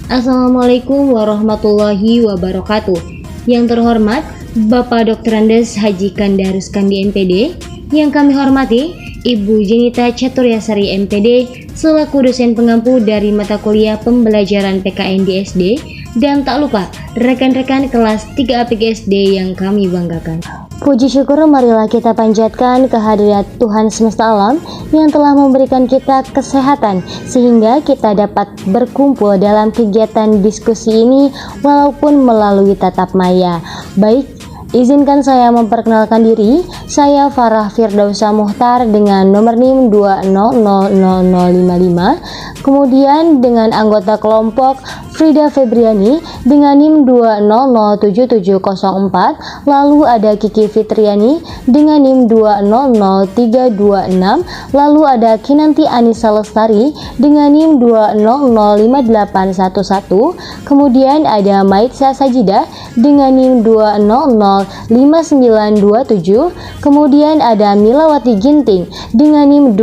Assalamualaikum warahmatullahi wabarakatuh. Yang terhormat Bapak Dr. Andes Haji Kandarus Kandi MPD, yang kami hormati Ibu Jenita Caturyasari MPD selaku dosen pengampu dari mata kuliah pembelajaran PKN di SD, dan tak lupa rekan-rekan kelas 3 APK SD yang kami banggakan. Puji syukur marilah kita panjatkan kehadirat Tuhan semesta alam yang telah memberikan kita kesehatan sehingga kita dapat berkumpul dalam kegiatan diskusi ini walaupun melalui tatap maya. Baik, izinkan saya memperkenalkan diri. Saya Farah Firdausa Muhtar dengan nomor NIM 2000055, kemudian dengan anggota kelompok Frida Febriani dengan NIM 2007704, lalu ada Kiki Fitriani dengan NIM 200326, lalu ada Kinanti Anissa Lestari dengan NIM 2005811, kemudian ada Maitsa Sajida dengan NIM 2005927, kemudian ada Milawati Ginting dengan NIM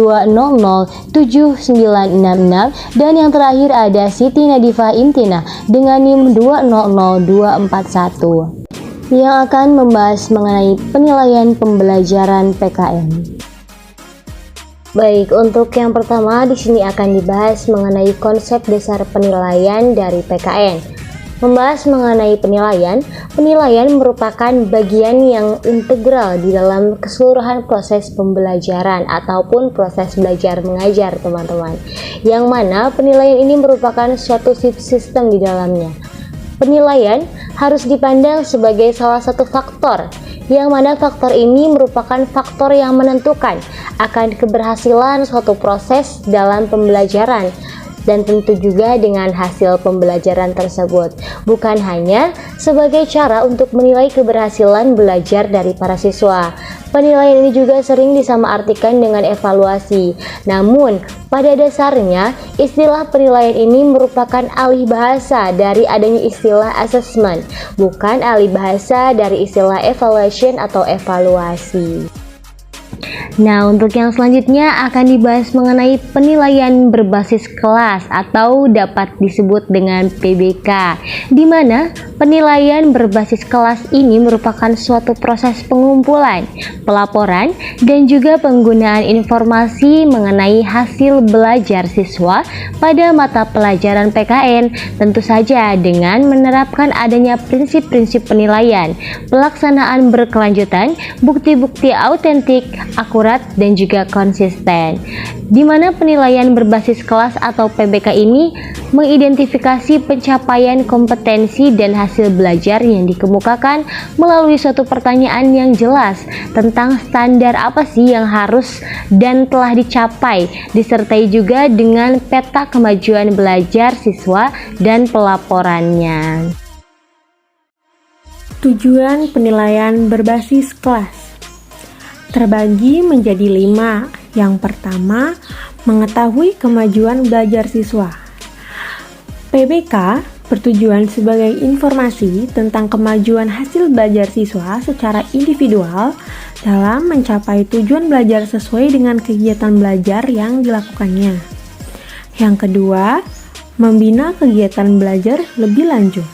2007966, dan yang terakhir ada Siti Nadifah Imtina dengan NIM 200241 yang akan membahas mengenai penilaian pembelajaran PKN. Baik, untuk yang pertama di sini akan dibahas mengenai konsep dasar penilaian dari PKN. Membahas mengenai penilaian merupakan bagian yang integral di dalam keseluruhan proses pembelajaran ataupun proses belajar mengajar, teman-teman. Yang mana penilaian ini merupakan suatu sistem di dalamnya. Penilaian harus dipandang sebagai salah satu faktor, yang mana faktor ini merupakan faktor yang menentukan akan keberhasilan suatu proses dalam pembelajaran, dan tentu juga dengan hasil pembelajaran tersebut, bukan hanya sebagai cara untuk menilai keberhasilan belajar dari para siswa. Penilaian ini juga sering disamaartikan dengan evaluasi. Namun, pada dasarnya, istilah penilaian ini merupakan alih bahasa dari adanya istilah assessment, bukan alih bahasa dari istilah evaluation atau evaluasi. Nah, untuk yang selanjutnya akan dibahas mengenai penilaian berbasis kelas atau dapat disebut dengan PBK, di mana penilaian berbasis kelas ini merupakan suatu proses pengumpulan, pelaporan, dan juga penggunaan informasi mengenai hasil belajar siswa pada mata pelajaran PKN, tentu saja dengan menerapkan adanya prinsip-prinsip penilaian, pelaksanaan berkelanjutan, bukti-bukti autentik, akurat, dan juga konsisten. Di mana penilaian berbasis kelas atau PBK ini mengidentifikasi pencapaian kompetensi dan hasil belajar yang dikemukakan melalui suatu pertanyaan yang jelas tentang standar apa sih yang harus dan telah dicapai, disertai juga dengan peta kemajuan belajar siswa dan pelaporannya. Tujuan penilaian berbasis kelas terbagi menjadi 5. Yang pertama, mengetahui kemajuan belajar siswa. PBK bertujuan sebagai informasi tentang kemajuan hasil belajar siswa secara individual dalam mencapai tujuan belajar sesuai dengan kegiatan belajar yang dilakukannya. Yang kedua, membina kegiatan belajar lebih lanjut.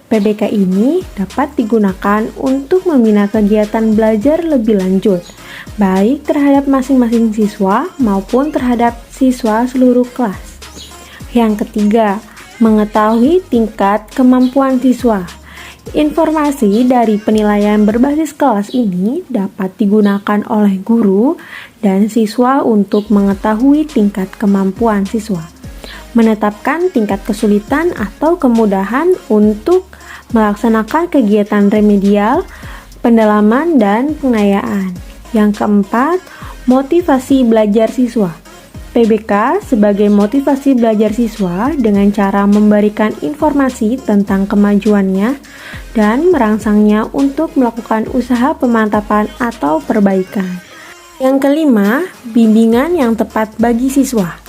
PBK ini dapat digunakan untuk membina kegiatan belajar lebih lanjut, baik terhadap masing-masing siswa maupun terhadap siswa seluruh kelas. Yang ketiga, mengetahui tingkat kemampuan siswa. Informasi dari penilaian berbasis kelas ini dapat digunakan oleh guru dan siswa untuk mengetahui tingkat kemampuan siswa, menetapkan tingkat kesulitan atau kemudahan untuk melaksanakan kegiatan remedial, pendalaman, dan pengayaan. Yang keempat, motivasi belajar siswa. PBK sebagai motivasi belajar siswa dengan cara memberikan informasi tentang kemajuannya dan merangsangnya untuk melakukan usaha pemantapan atau perbaikan. Yang kelima, bimbingan yang tepat bagi siswa.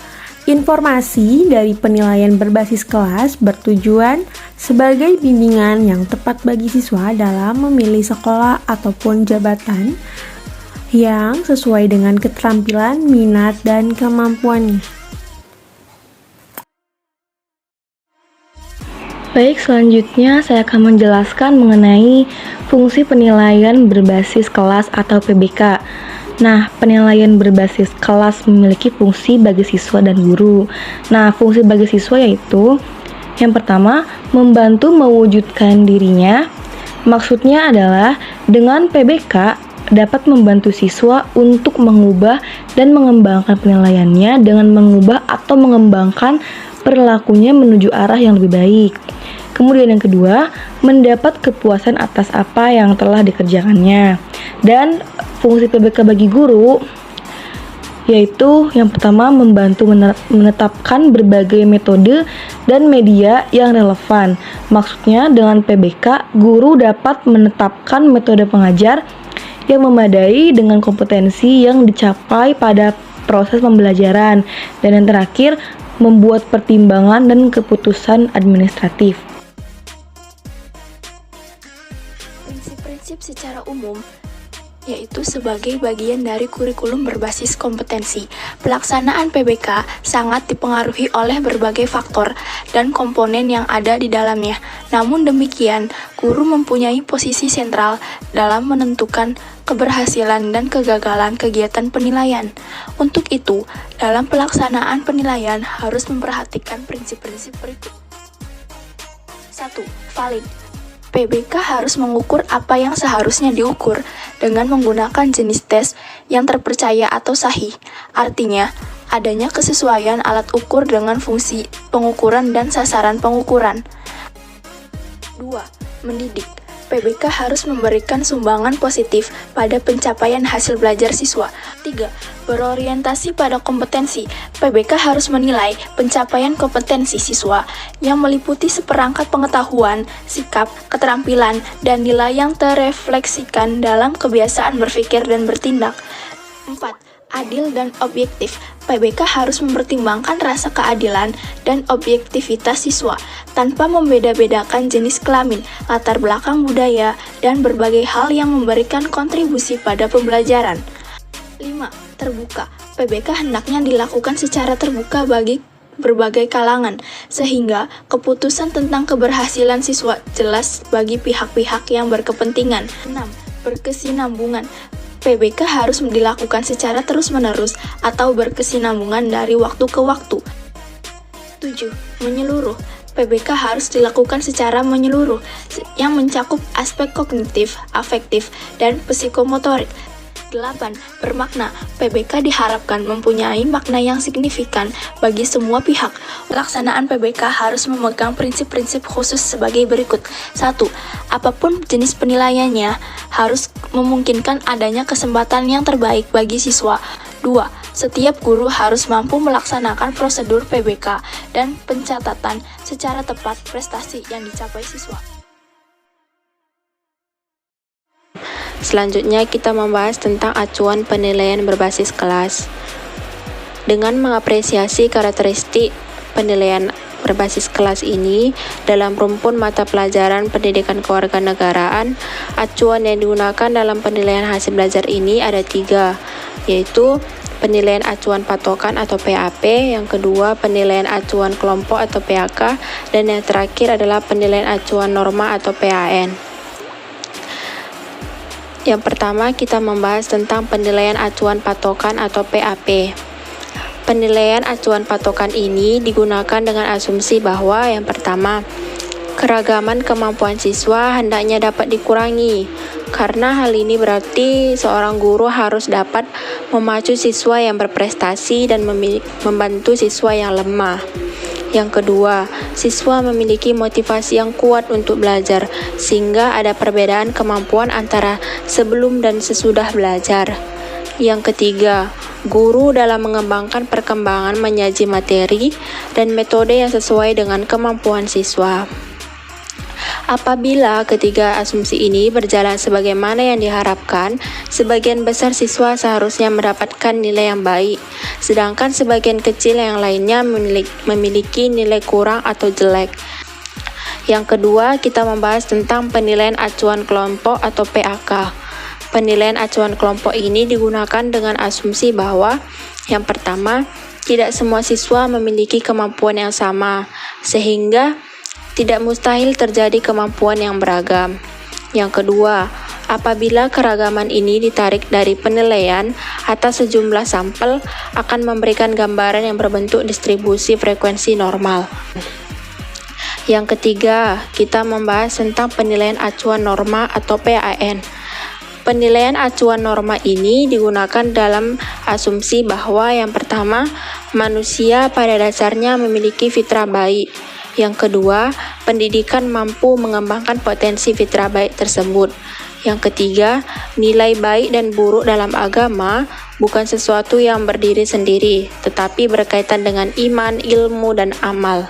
Informasi dari penilaian berbasis kelas bertujuan sebagai bimbingan yang tepat bagi siswa dalam memilih sekolah ataupun jabatan yang sesuai dengan keterampilan, minat, dan kemampuannya. Baik, selanjutnya saya akan menjelaskan mengenai fungsi penilaian berbasis kelas atau PBK. Nah, penilaian berbasis kelas memiliki fungsi bagi siswa dan guru. Nah, fungsi bagi siswa yaitu yang pertama, membantu mewujudkan dirinya. Maksudnya adalah dengan PBK dapat membantu siswa untuk mengubah dan mengembangkan penilaiannya dengan mengubah atau mengembangkan perilakunya menuju arah yang lebih baik. Kemudian yang kedua, mendapat kepuasan atas apa yang telah dikerjakannya. Dan fungsi PBK bagi guru yaitu yang pertama membantu menetapkan berbagai metode dan media yang relevan. Maksudnya dengan PBK, guru dapat menetapkan metode pengajar yang memadai dengan kompetensi yang dicapai pada proses pembelajaran. Dan yang terakhir, membuat pertimbangan dan keputusan administratif. Prinsip-prinsip secara umum yaitu sebagai bagian dari kurikulum berbasis kompetensi. Pelaksanaan PBK sangat dipengaruhi oleh berbagai faktor dan komponen yang ada di dalamnya. Namun demikian, guru mempunyai posisi sentral dalam menentukan keberhasilan dan kegagalan kegiatan penilaian. Untuk itu, dalam pelaksanaan penilaian harus memperhatikan prinsip-prinsip berikut. 1. Valid. PBK harus mengukur apa yang seharusnya diukur dengan menggunakan jenis tes yang terpercaya atau sahih. Artinya, adanya kesesuaian alat ukur dengan fungsi pengukuran dan sasaran pengukuran. 2. Mendidik. PBK harus memberikan sumbangan positif pada pencapaian hasil belajar siswa. 3. Berorientasi pada kompetensi. PBK harus menilai pencapaian kompetensi siswa yang meliputi seperangkat pengetahuan, sikap, keterampilan, dan nilai yang terrefleksikan dalam kebiasaan berpikir dan bertindak. 4. Adil dan objektif. PBK harus mempertimbangkan rasa keadilan dan objektivitas siswa tanpa membeda-bedakan jenis kelamin, latar belakang budaya, dan berbagai hal yang memberikan kontribusi pada pembelajaran. 5. Terbuka. PBK hendaknya dilakukan secara terbuka bagi berbagai kalangan, sehingga keputusan tentang keberhasilan siswa jelas bagi pihak-pihak yang berkepentingan. 6. Berkesinambungan. PBK harus dilakukan secara terus-menerus atau berkesinambungan dari waktu ke waktu. 7. Menyeluruh. PBK harus dilakukan secara menyeluruh yang mencakup aspek kognitif, afektif, dan psikomotorik. 8. Bermakna. PBK diharapkan mempunyai makna yang signifikan bagi semua pihak. Pelaksanaan PBK harus memegang prinsip-prinsip khusus sebagai berikut. 1. Apapun jenis penilaiannya, harus memungkinkan adanya kesempatan yang terbaik bagi siswa. 2. Setiap guru harus mampu melaksanakan prosedur PBK dan pencatatan secara tepat prestasi yang dicapai siswa. Selanjutnya kita membahas tentang acuan penilaian berbasis kelas. Dengan mengapresiasi karakteristik penilaian berbasis kelas ini dalam rumpun mata pelajaran pendidikan kewarganegaraan, acuan yang digunakan dalam penilaian hasil belajar ini ada 3, yaitu penilaian acuan patokan atau PAP, yang kedua penilaian acuan kelompok atau PAK, dan yang terakhir adalah penilaian acuan norma atau PAN. Yang pertama, kita membahas tentang penilaian acuan patokan atau PAP. Penilaian acuan patokan ini digunakan dengan asumsi bahwa yang pertama, keragaman kemampuan siswa hendaknya dapat dikurangi. Karena hal ini berarti seorang guru harus dapat memacu siswa yang berprestasi dan membantu siswa yang lemah. Yang kedua, siswa memiliki motivasi yang kuat untuk belajar, sehingga ada perbedaan kemampuan antara sebelum dan sesudah belajar. Yang ketiga, guru dalam mengembangkan perkembangan menyaji materi dan metode yang sesuai dengan kemampuan siswa. Apabila ketiga asumsi ini berjalan sebagaimana yang diharapkan, sebagian besar siswa seharusnya mendapatkan nilai yang baik, sedangkan sebagian kecil yang lainnya memiliki nilai kurang atau jelek. Yang kedua, kita membahas tentang penilaian acuan kelompok atau PAK. Penilaian acuan kelompok ini digunakan dengan asumsi bahwa yang pertama, tidak semua siswa memiliki kemampuan yang sama, sehingga tidak mustahil terjadi kemampuan yang beragam. Yang kedua, apabila keragaman ini ditarik dari penilaian atas sejumlah sampel akan memberikan gambaran yang berbentuk distribusi frekuensi normal. Yang ketiga, kita membahas tentang penilaian acuan norma atau PAN. Penilaian acuan norma ini digunakan dalam asumsi bahwa yang pertama, manusia pada dasarnya memiliki fitrah baik. Yang kedua, pendidikan mampu mengembangkan potensi fitrah baik tersebut. Yang ketiga, nilai baik dan buruk dalam agama bukan sesuatu yang berdiri sendiri, tetapi berkaitan dengan iman, ilmu, dan amal.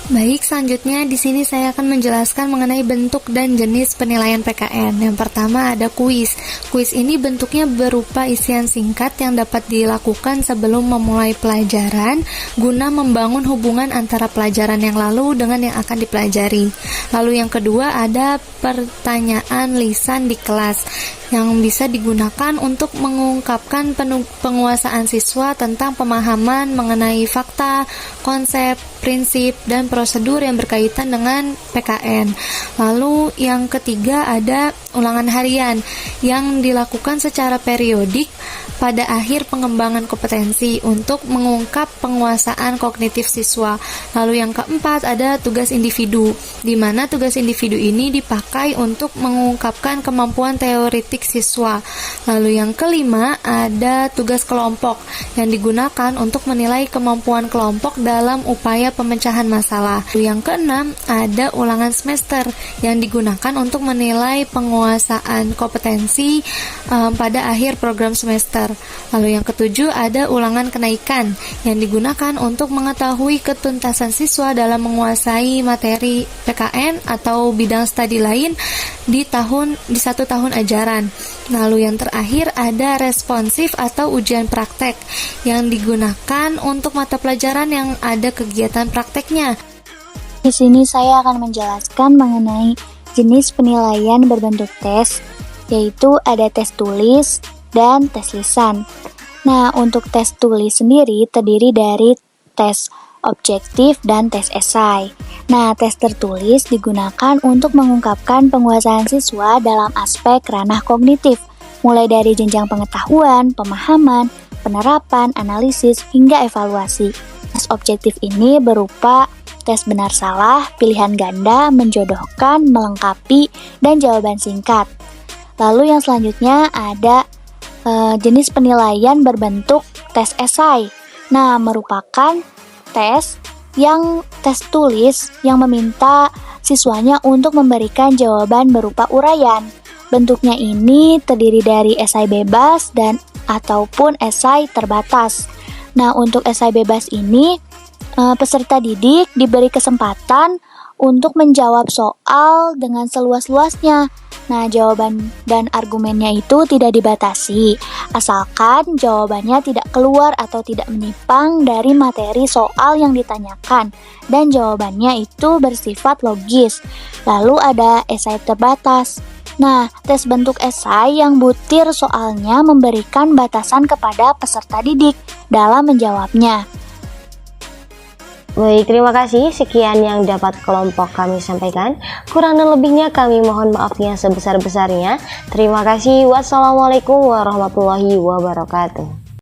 Baik, selanjutnya di sini saya akan menjelaskan mengenai bentuk dan jenis penilaian PKN. Yang pertama ada kuis. Kuis ini bentuknya berupa isian singkat yang dapat dilakukan sebelum memulai pelajaran guna membangun hubungan antara pelajaran yang lalu dengan yang akan dipelajari. Lalu yang kedua ada pertanyaan lisan di kelas yang bisa digunakan untuk mengungkapkan penguasaan siswa tentang pemahaman mengenai fakta, konsep, prinsip, dan prosedur yang berkaitan dengan PKN. Lalu yang ketiga ada ulangan harian yang dilakukan secara periodik pada akhir pengembangan kompetensi untuk mengungkap penguasaan kognitif siswa. Lalu yang keempat ada tugas individu, di mana tugas individu ini dipakai untuk mengungkapkan kemampuan teoretik siswa. Lalu yang kelima ada tugas kelompok yang digunakan untuk menilai kemampuan kelompok dalam upaya pemecahan masalah. Lalu yang keenam ada ulangan semester yang digunakan untuk menilai penguasaan kompetensi pada akhir program semester. Lalu yang ketujuh ada ulangan kenaikan yang digunakan untuk mengetahui ketuntasan siswa dalam menguasai materi PKN atau bidang studi lain di satu tahun ajaran. Lalu yang terakhir ada responsif atau ujian praktek yang digunakan untuk mata pelajaran yang ada kegiatan prakteknya. Di sini saya akan menjelaskan mengenai jenis penilaian berbentuk tes, yaitu ada tes tulis dan tes lisan. Nah, untuk tes tulis sendiri terdiri dari tes objektif dan tes esai. Nah, tes tertulis digunakan untuk mengungkapkan penguasaan siswa dalam aspek ranah kognitif, mulai dari jenjang pengetahuan, pemahaman, penerapan, analisis, hingga evaluasi. Tes objektif ini berupa tes benar salah, pilihan ganda, menjodohkan, melengkapi, dan jawaban singkat. Lalu yang selanjutnya ada jenis penilaian berbentuk tes esai. Nah, merupakan tes tulis yang meminta siswanya untuk memberikan jawaban berupa uraian. Bentuknya ini terdiri dari esai bebas dan ataupun esai terbatas. Nah, untuk esai bebas ini peserta didik diberi kesempatan untuk menjawab soal dengan seluas-luasnya. Nah, jawaban dan argumennya itu tidak dibatasi, asalkan jawabannya tidak keluar atau tidak menyimpang dari materi soal yang ditanyakan, dan jawabannya itu bersifat logis. Lalu ada esai terbatas. Nah, tes bentuk esai yang butir soalnya memberikan batasan kepada peserta didik dalam menjawabnya. Baik, terima kasih. Sekian yang dapat kelompok kami sampaikan. Kurang dan lebihnya kami mohon maafnya sebesar-besarnya. Terima kasih. Wassalamualaikum warahmatullahi wabarakatuh.